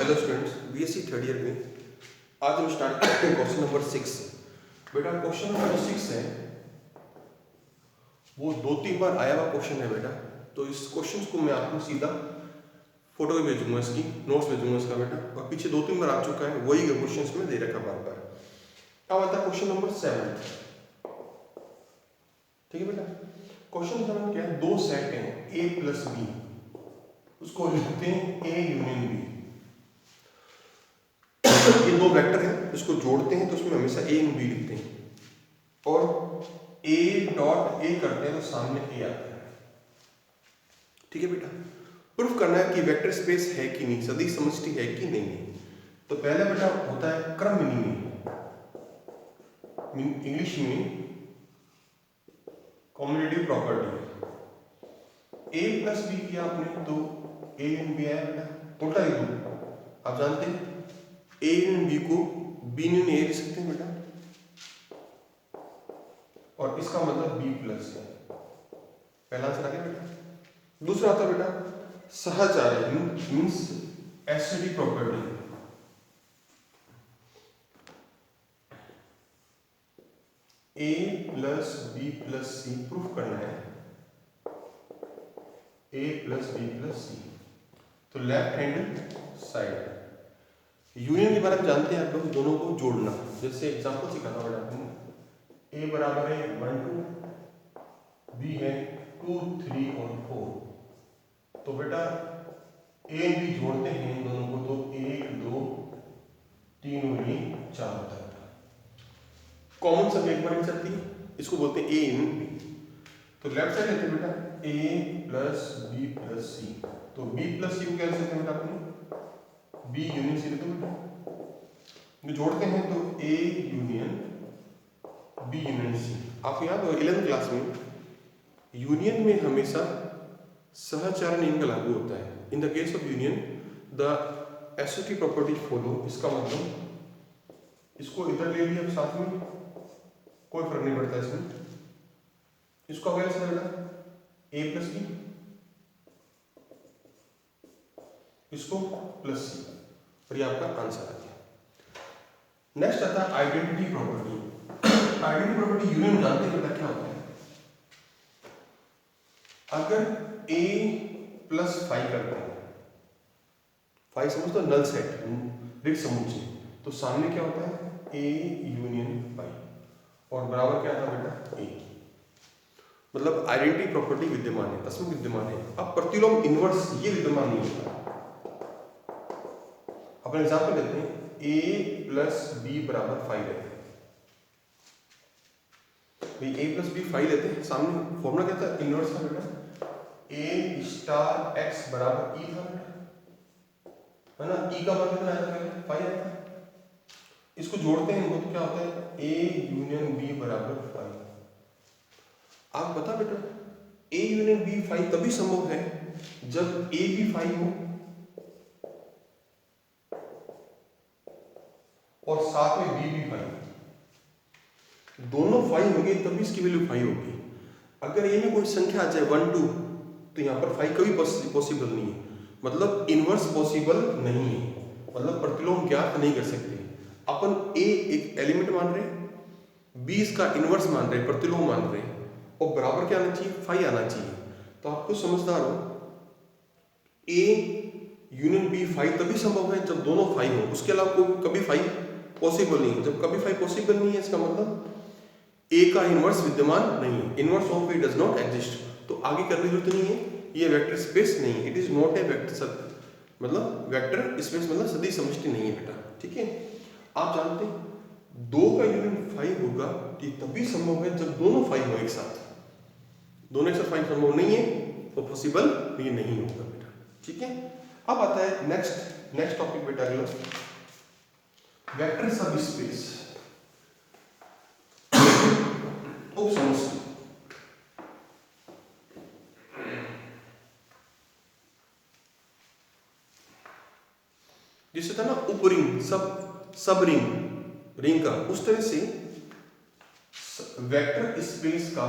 Hello students, BSc third year में आज हम स्टार्ट करते हैं क्वेश्चन नंबर 6। बेटा क्वेश्चन नंबर 6 है वो 2-3 बार आया हुआ क्वेश्चन है बेटा। तो इस क्वेश्चन को मैं आपको सीधा फोटो भी भेजूंगा, इसकी नोट्स भेजूंगा इसका बेटा। और पीछे 2-3 बार आ चुका है, वही क्वेश्चन में दे रखा बार बार। क्या होता है क्वेश्चन नंबर 7? ठीक है बेटा, क्वेश्चन 7 क्या है? दो सेट हैं ए प्लस बी, उसको लिखते हैं ए यूनियन बी। ये दो वेक्टर हैं, इसको जोड़ते हैं तो उसमें हमेशा ए एंड बी लिखते हैं, और ए डॉट ए करते हैं तो सामने ए आता है। ठीक है बेटा, प्रूफ करना है कि वेक्टर स्पेस है कि नहीं, सदिश समष्टि है कि नहीं। तो पहले बेटा होता है क्रम मिनिमी, इंग्लिश में कॉम्युटेटिव प्रॉपर्टी। ए प्लस बी किया आपने तो ए एंड बी आया बेटा, उल्टा लिख दो। आप जानते हैं ए यूनियन बी को बी यूनियन ए लिख सकते हैं बेटा, और इसका मतलब बी प्लस है। पहला आंसर आ गया बेटा। दूसरा आता है बेटा सहचार्य, मींस एसिडी प्रॉपर्टी। ए plus B plus C proof करना है, ए प्लस बी प्लस सी। तो लेफ्ट हैंड साइड यूनियन के बारे में जानते हैं आप लोग, दोनों को जोड़ना। जैसे एग्जांपल सिखाना बेटा आपको, ए बराबर है 1 2, बी है 2 3 और 4। तो बेटा ए बी जोड़ते हैं दोनों को, तो 1 2 3 और ये 4 होता है। कॉमन सब एक बार चलती है, इसको बोलते हैं ए इन बी। तो लेफ्ट साइड लेते हैं बेटा ए प्लस बी प्लस सी। तो बी प्लस सी को क्या लिख सकते हैं बेटा अपने, बी यूनियन सी लिखते बेटा। जोड़ते हैं तो A union B union C. आपको याद हो 11th क्लास में यूनियन में हमेशा सहचारण नियम का लागू होता है। In the case of union the acidity property follow. इसका मतलब इसको इधर ले लिया साथ में, कोई फर्क नहीं पड़ता इसमें। इसको अगर ऐसा बेटा ए प्लस बी, इसको प्लस सी, और ये आपका आंसर आ गया। नेक्स्ट आता है identity property. Identity property union जानते हैं बेटा क्या होता है? अगर ए प्लस 5 करते हैं, 5 समझ तो नल सेट, रिक्त समुच्चय, तो सामने क्या होता है ए यूनियन 5, और बराबर क्या आता है बेटा ए। मतलब आइडेंटिटी प्रॉपर्टी विद्यमान है, तस्वीर विद्यमान है। अब प्रतिलोम इनवर्स ये विद्यमान नहीं होता। अपन एग्जाम्पल लेते हैं, ए प्लस बी बराबर 5 है। ए प्लस बी 5 लेते हैं, सामने फॉर्मूला क्या था इनवर्स का बेटा, ए स्टार एक्स बराबर ई था है ना। ई का मतलब कितना आया था? 5 आया था। इसको जोड़ते हैं तो क्या होता है ए यूनियन बी बराबर 5। आप बता बेटा ए यूनियन बी 5 तभी संभव है जब ए भी 5 हो और साथ में बी भी 5। दोनों 5 होंगे तभी इसकी वैल्यू 5 होगी। अगर ए में कोई संख्या आ जाए 1 2, तो यहाँ पर 5 कभी पॉसिबल नहीं है, मतलब इनवर्स पॉसिबल नहीं है, मतलब प्रतिलोम ज्ञात नहीं कर सकते। अपन ए एक एलिमेंट मान रहे हैं, बी इसका इनवर्स मान रहे हैं, प्रतिलोम मान रहे हैं, और बराबर क्या आना चाहिए 5 आना चाहिए। तो आपको समझदार हो, ए यूनियन बी 5 तभी संभव है जब दोनों 5 हो, उसके अलावा कभी 5 पॉसिबल नहीं है। जब कभी 5 पॉसिबल नहीं है, इसका मतलब ए का इनवर्स विद्यमान नहीं है, inverse of A does not exist. तो आगे करने की जरूरत नहीं है, ये वेक्टर स्पेस नहीं है, it is not a vector, मतलब वेक्टर स्पेस मतलब सदिश समष्टि नहीं है बेटा। ठीक है, आप जानते हैं 2 का यूनियन 5 होगा कि तभी संभव है जब दोनों 5 हो एक साथ। दोनों एक साथ 5 संभव नहीं है तो पॉसिबल ये नहीं होगा बेटा। ठीक है, अब आता है नेक्स्ट टॉपिक बेटा अगला, वेक्टर सब स्पेस उप समष्टि। जिससे था ना उपरिंग सब रिंग का, उस तरह से वेक्टर स्पेस का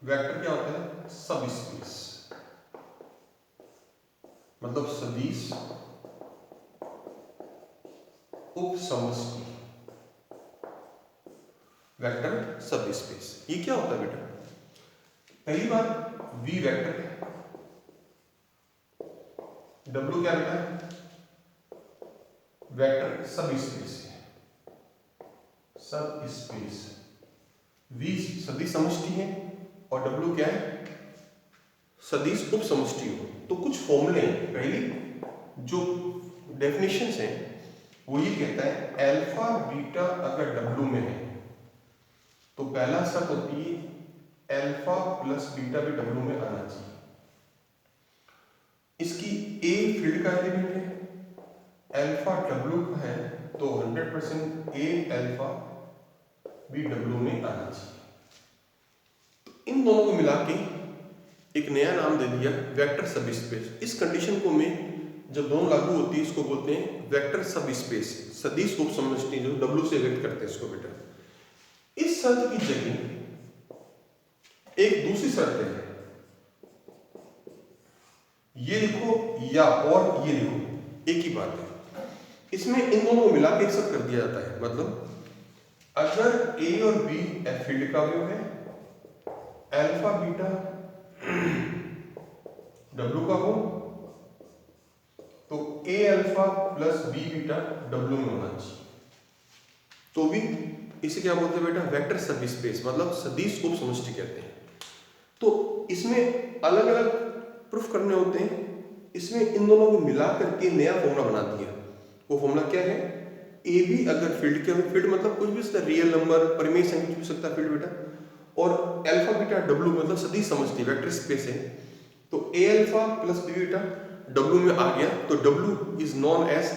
वेक्टर क्या होता है सब स्पेस, मतलब सदिश उप समष्टि वेक्टर सब स्पेस। ये क्या होता है बेटा? पहली बात V वेक्टर है, W क्या बेटा? वेक्टर सब स्पेस है, सब स्पेस। V सदिश समष्टि है और W क्या है? सदिश उप समष्टि हो। तो कुछ फॉर्मूले हैं, पहली जो डेफिनेशंस हैं वो ये कहता है अल्फा बीटा अगर W में है तो पहला शर्त होती है अल्फा प्लस बीटा भी W में आना चाहिए। इसकी A फील्ड का एलिमेंट है, अल्फा W का है तो 100% A अल्फा भी W में आना चाहिए। तो इन दोनों को मिला के एक नया नाम दे दिया वेक्टर सब स्पेस। इस कंडीशन को में जब दोनों लागू होती है इसको बोलते हैं वेक्टर सब स्पेस, सदिश उप समष्टि जो W से व्यक्त करते हैं इसको बेटा। इस शर्त की जगह एक दूसरी शर्त है, ये लिखो या और ये लिखो, एक ही बात है। इसमें इन दोनों को मिला के एक शर्त कर दिया जाता है, मतलब अगर A और B फील्ड का अवयव है, अल्फा बीटा W का हो तो A alpha plus B beta W में होना चाहिए। तो भी इसे क्या बोलते हैं बेटा? वेक्टर सब स्पेस, मतलब सदिश उप समष्टि कहते हैं। तो इसमें अलग अलग प्रूफ करने होते हैं, इसमें इन दोनों को मिला करके नया फॉर्मूला बना दिया। वो फॉर्मूला क्या है? ए बी अगर फील्ड के, फील्ड मतलब कुछ भी सकता है, रियल नंबर, परिमेय संख्या कुछ भी सकता है फील्ड बेटा, और अल्फा बीटा W मतलब सदिश समष्टि वेक्टर स्पेस है, तो A alpha plus B beta W में आ गया तो W is known as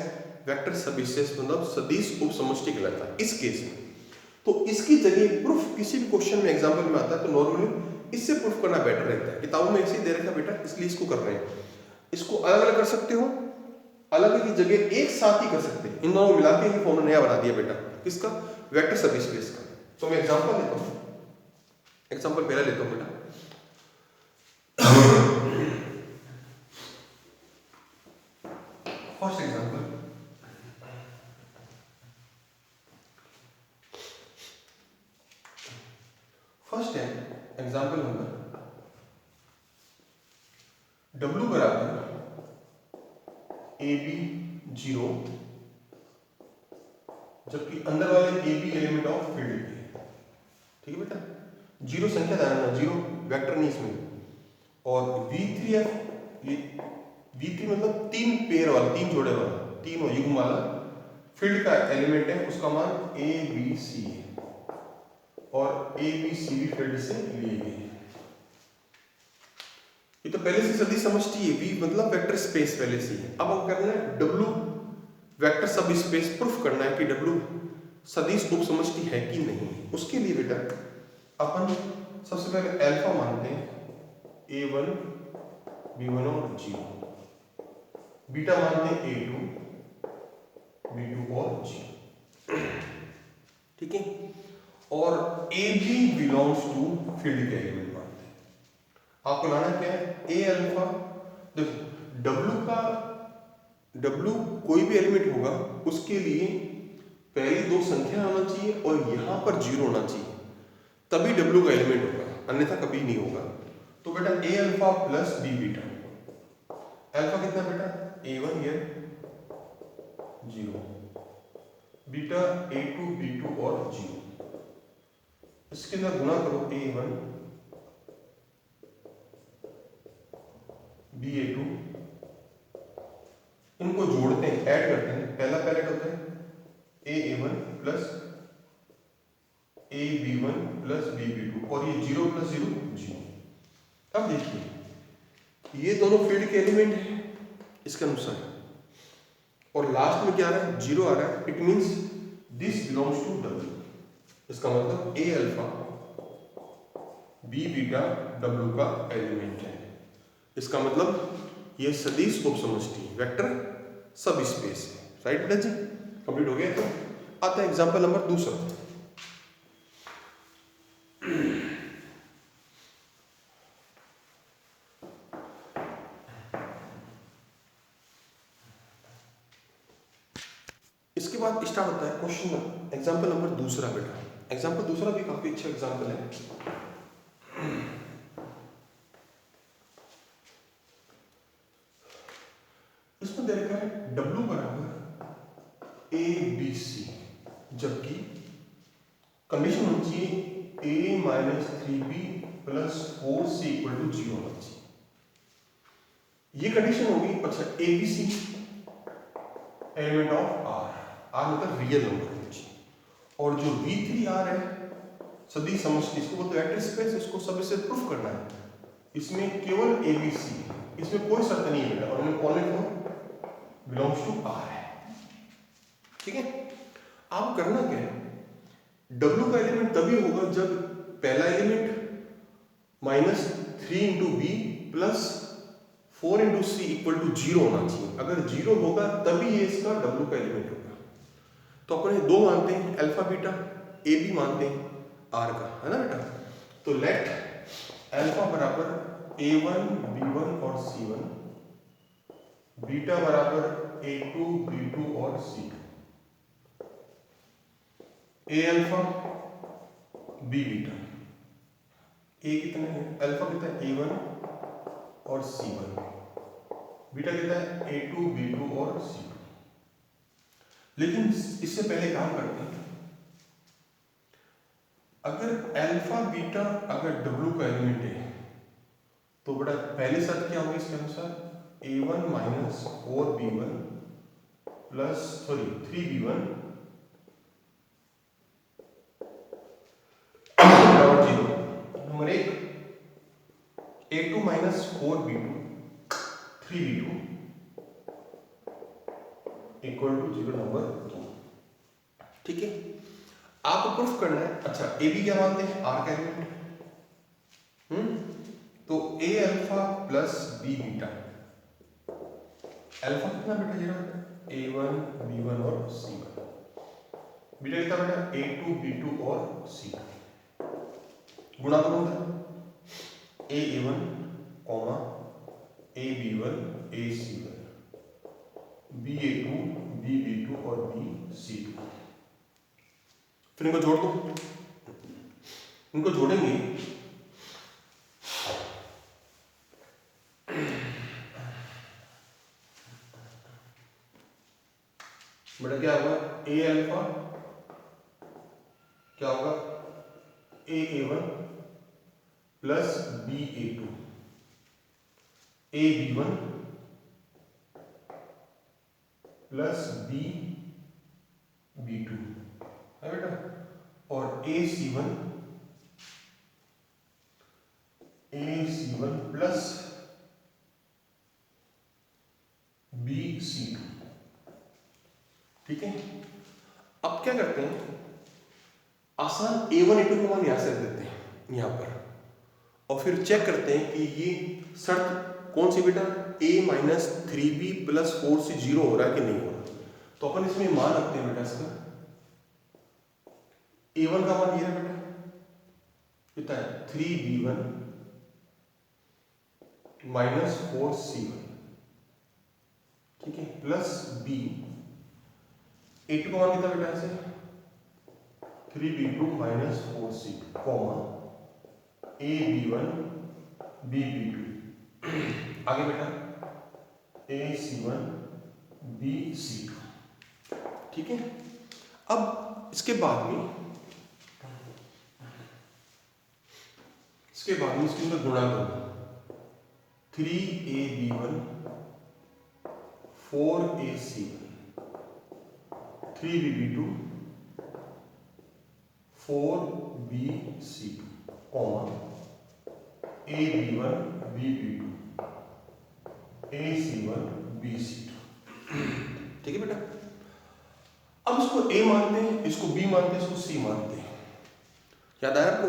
vector subspace, मतलब सदिश उप समष्टि कहलाता है इस केस में। तो इसकी जगह प्रूफ किसी भी क्वेश्चन में एग्जांपल में आता है तो नॉर्मली इससे प्रूफ करना बेटर रहता है। किताबों में ऐसे ही दे रखा बेटा, इसलिए इसको कर रहे हैं। इसको अलग अलग कर सकते हो, अलग की जगह एक साथ ही कर सकते हैं। इन दोनों को मिला के ही फॉर्मूला नया बना दिया बेटा, किसका? वेक्टर सब स्पेस का। तो मैं एग्जांपल लेता हूं, एग्जांपल पहला लेता हूं बेटा। फर्स्ट एग्जांपल, फर्स्ट है एग्जांपल नंबर W बराबर AB 0, जबकि अंदर वाले AB एलिमेंट ऑफ फील्ड है। ठीक है बेटा, जीरो संख्या धारणा, जीरो वेक्टर नहीं इसमें। और V3F, ये V3 मतलब तीन पेयर वाला, तीन जोड़े वाला, तीन युग्म वाला फील्ड का एलिमेंट है, उसका मान ABC है और ABC भी फील्ड से लिए गए हैं। ये तो पहले से सदिश समष्टि है, V मतलब वेक्टर स्पेस पहले से है। अब हम करना है W वेक्टर सब स्पेस प्रूफ करना है कि W सदिश उप समष्टि है कि नहीं। उसके लिए बेटा अपन सबसे पहले अल्फा मानते हैं, A1 B1 और G, बीटा मानते हैं A2 B2 और G। ठीक है, और AB बिलोंग्स टू फील्ड के एलिमेंट मानते हैं। आपको लाना क्या है? A अल्फा, देखो W का, W कोई भी एलिमेंट होगा उसके लिए पहली दो संख्या आना चाहिए और यहां पर जीरो होना चाहिए, तभी W का एलिमेंट होगा, अन्यथा कभी नहीं होगा। तो बेटा A alpha plus B beta, alpha कितना बेटा? A1 ये 0, बीटा A2 B2 और 0, इसके अंदर गुणा करो A1 BA2, इनको जोड़ते हैं, ऐड करते हैं। पहला पैरेट होता है AA1 plus AB1 plus BB2 और ये 0 प्लस 0 0। अब देखिए ये दोनों फील्ड के एलिमेंट हैं इसके अनुसार, और लास्ट में क्या आ रहा है? 0 आ रहा है। It means this belongs to W। इसका मतलब A alpha B beta W का एलिमेंट है। इसका मतलब ये सदिश उप समष्टि वेक्टर सब स्पेस है। राइट बेटा जी, कंप्लीट हो गया। तो आता है एग्जांपल नंबर दूसरा। इसके बाद स्टार्ट होता है क्वेश्चन एग्जाम्पल नंबर दूसरा बेटा। एग्जाम्पल दूसरा भी काफी अच्छा एग्जाम्पल है। इसमें दे रखा है W बराबर ABC, जबकि कंडीशन होनी चाहिए A minus 3B plus 4C equal to 0 होना चाहिए। ये कंडीशन होगी। अच्छा, ABC एलिमेंट ऑफ R मतलब रियल नंबर होना चाहिए, और जो V3R है सदी समष्टि, इसको बोलते हैं वेक्टर स्पेस, इसको सब से प्रूफ करना है। इसमें केवल ABC, इसमें कोई शर्त नहीं है और इनमें column for belongs to R है। ठीक है, आप करना क्या है, W का एलिमेंट तभी होगा जब पहला element minus 3 into B plus 4 into C equal to 0 होना चाहिए। अगर 0 होगा तभी ये इसका W का एलिमेंट होगा। तो अपने दो मानते हैं अल्फा बीटा, ए बी मानते हैं R का, है ना बेटा। तो लेट अल्फा बराबर A1 B1 और C1, बीटा बराबर A2 B2 और C2, ए अल्फा बी बीटा, ए कितना है अल्फा कितना है A1 और C1, बीटा कितना है A2 B2 और C2। लेकिन इससे पहले काम करते हैं, अगर अल्फा बीटा अगर W का एलिमेंट है तो बेटा पहली शर्त क्या होगी इसके अनुसार, A1 minus 4B1 plus 3B1 बराबर 0। नंबर एक, A2 minus 4B2 3B2 equal to 0 number 2। ठीक है, आपको प्रूफ करना है। अच्छा, ए बी क्या मानते हैं, आर का एलिमेंट। तो A alpha plus B beta, alpha कितना बेटा ये रहा A1 B1 और C1, बीटा कितना बेटा A2 B2 और C2, गुणा करो A1 comma AB1 AC1 BA2 BB2 और BC2। फिर इनको जोड़ दो, इनको जोड़ेंगे बेटा क्या होगा, ए अल्फा क्या होगा A1 plus BA2 AB1 plus BB2 है बेटा, और AC1 प्लस BC2। ठीक है, अब क्या करते हैं, आसान A1 A2 का मान यहां से रख देते हैं यहां पर, और फिर चेक करते हैं कि ये शर्त कौन सी बेटा, A minus 3B plus 4C 0 हो रहा है कि नहीं हो रहा। तो अपन इसमें मान रखते हैं बेटा, इसका A1 का मान ये है बेटा कितना है 3B1 माइनस 4C1, ठीक है, प्लस B। A2 का मान कितना बेटा ऐसे 3B2 minus 4C2 comma AB1 BB2, आगे बेटा AC1 BC2। ठीक है, अब इसके बाद में इसके अंदर गुणा करो, 3AB1 4AC1 3BB2 4BC2 comma AB1 BB2 AC1 BC2। ठीक है बेटा, अब इसको A मानते हैं, इसको B मानते हैं, इसको C मानते हैं, याद आया आपको।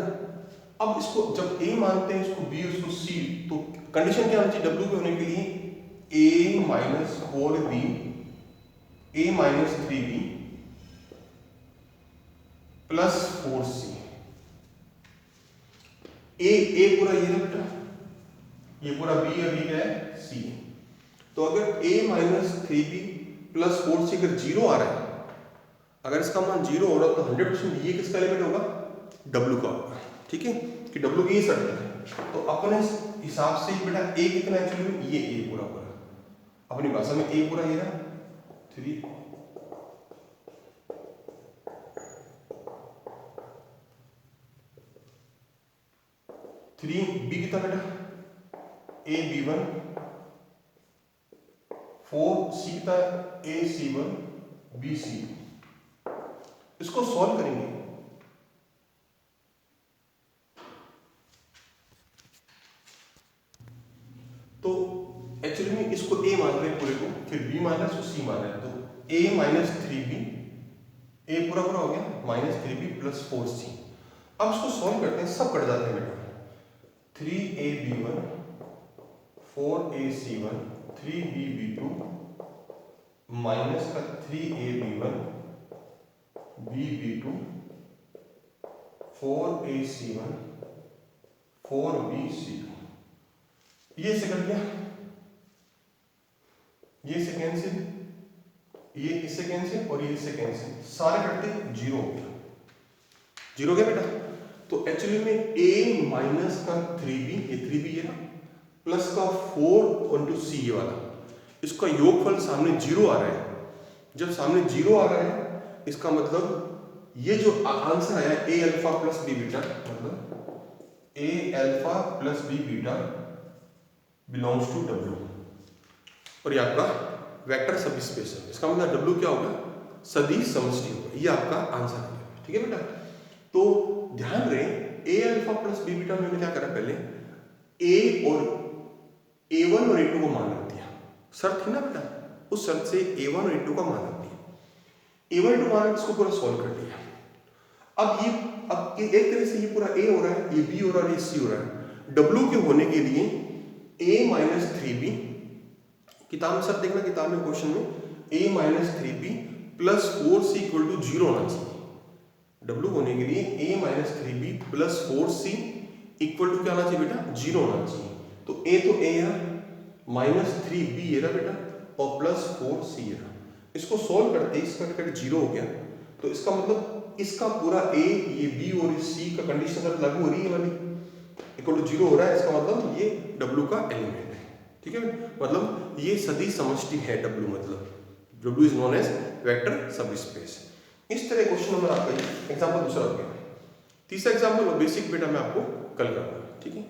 अब इसको जब A मानते हैं, इसको B, इसको C, तो कंडीशन क्या होनी चाहिए W पे होने के लिए, A minus 4B A minus 3B plus 4C। A पूरा ये ना बेटा, ये पूरा B और B क्या है C। तो अगर A minus 3B plus 4C अगर 0 आ रहा है अगर इसका मान 0 हो रहा तो 100% ये किसका एलिमेंट होगा, W का होगा। ठीक है, कि W की ये शर्त है। तो अपने हिसाब से बेटा A कितना एक्चुअली, ये A पूरा पूरा, अपनी भाषा में A पूरा ये रहा 3, B कितना बेटा AB1, 4 C कितना AC1 BC। इसको सॉल्व करेंगे तो एक्चुअली में इसको A मान रहे हैं पूरे को, फिर B मान रहे हैं, इसको C मान रहे हैं, तो A माइनस 3B, A पूरा पूरा हो गया माइनस 3B प्लस 4C। अब इसको सॉल्व करते हैं, सब कट जाते हैं बेटा, 3AB1 4AC1 3BB2 माइनस का 3AB1 BB2 4AC1 4BC2। ये से कट गया, ये से कैंसिल, ये इससे कैंसिल और ये इससे कैंसिल, सारे कटते 0 हो गया, 0 हो गया बेटा। तो एक्चुअली में A माइनस का 3B, ये 3B है ना, प्लस का 4 इंटू C ये वाला, इसका योगफल सामने 0 आ रहा है। जब सामने 0 आ रहा है इसका मतलब ये जो आंसर आया A alpha plus B beta, मतलब A alpha plus B beta belongs to W, और ये आपका वेक्टर सब स्पेस है। इसका मतलब W क्या होगा, सदिश समष्टि होगा, ये आपका आंसर है। ठीक है बेटा, तो ध्यान रहे A alpha plus B beta में हमने क्या करा, पहले A और A1 और A2 को मान रख दिया, शर्त थी ना बेटा, उस शर्त से A1 और A2 का मान रख दिया, A1 A2 मान इसको पूरा सॉल्व कर दिया। अब एक तरह से ये पूरा A हो रहा है, ये B हो रहा है, ये C हो रहा है। W के होने के लिए A माइनस 3B, किताब में सर देखना, किताब में क्वेश्चन में A minus 3B plus 4C equal to 0 होना चाहिए। W होने के लिए A minus 3B plus 4C equal to क्या होना चाहिए बेटा, 0 होना चाहिए। तो A तो A है, माइनस 3B ये रहा बेटा, और प्लस 4C ये रहा। इसको सॉल्व करते इसका 0 हो गया, तो इसका मतलब इसका पूरा A, ये B और C का कंडीशन सब लागू हो रही है वाली, इक्वल टू 0 हो रहा है, इसका मतलब ये W का एलिमेंट है। ठीक है, मतलब ये सदिश समष्टि है W, मतलब W is known as vector subspace. इस तरह क्वेश्चन नंबर आपका एग्जांपल दूसरा हो गया। तीसरा एग्जांपल बेसिक बेटा मैं आपको कल कराऊंगा। ठीक है।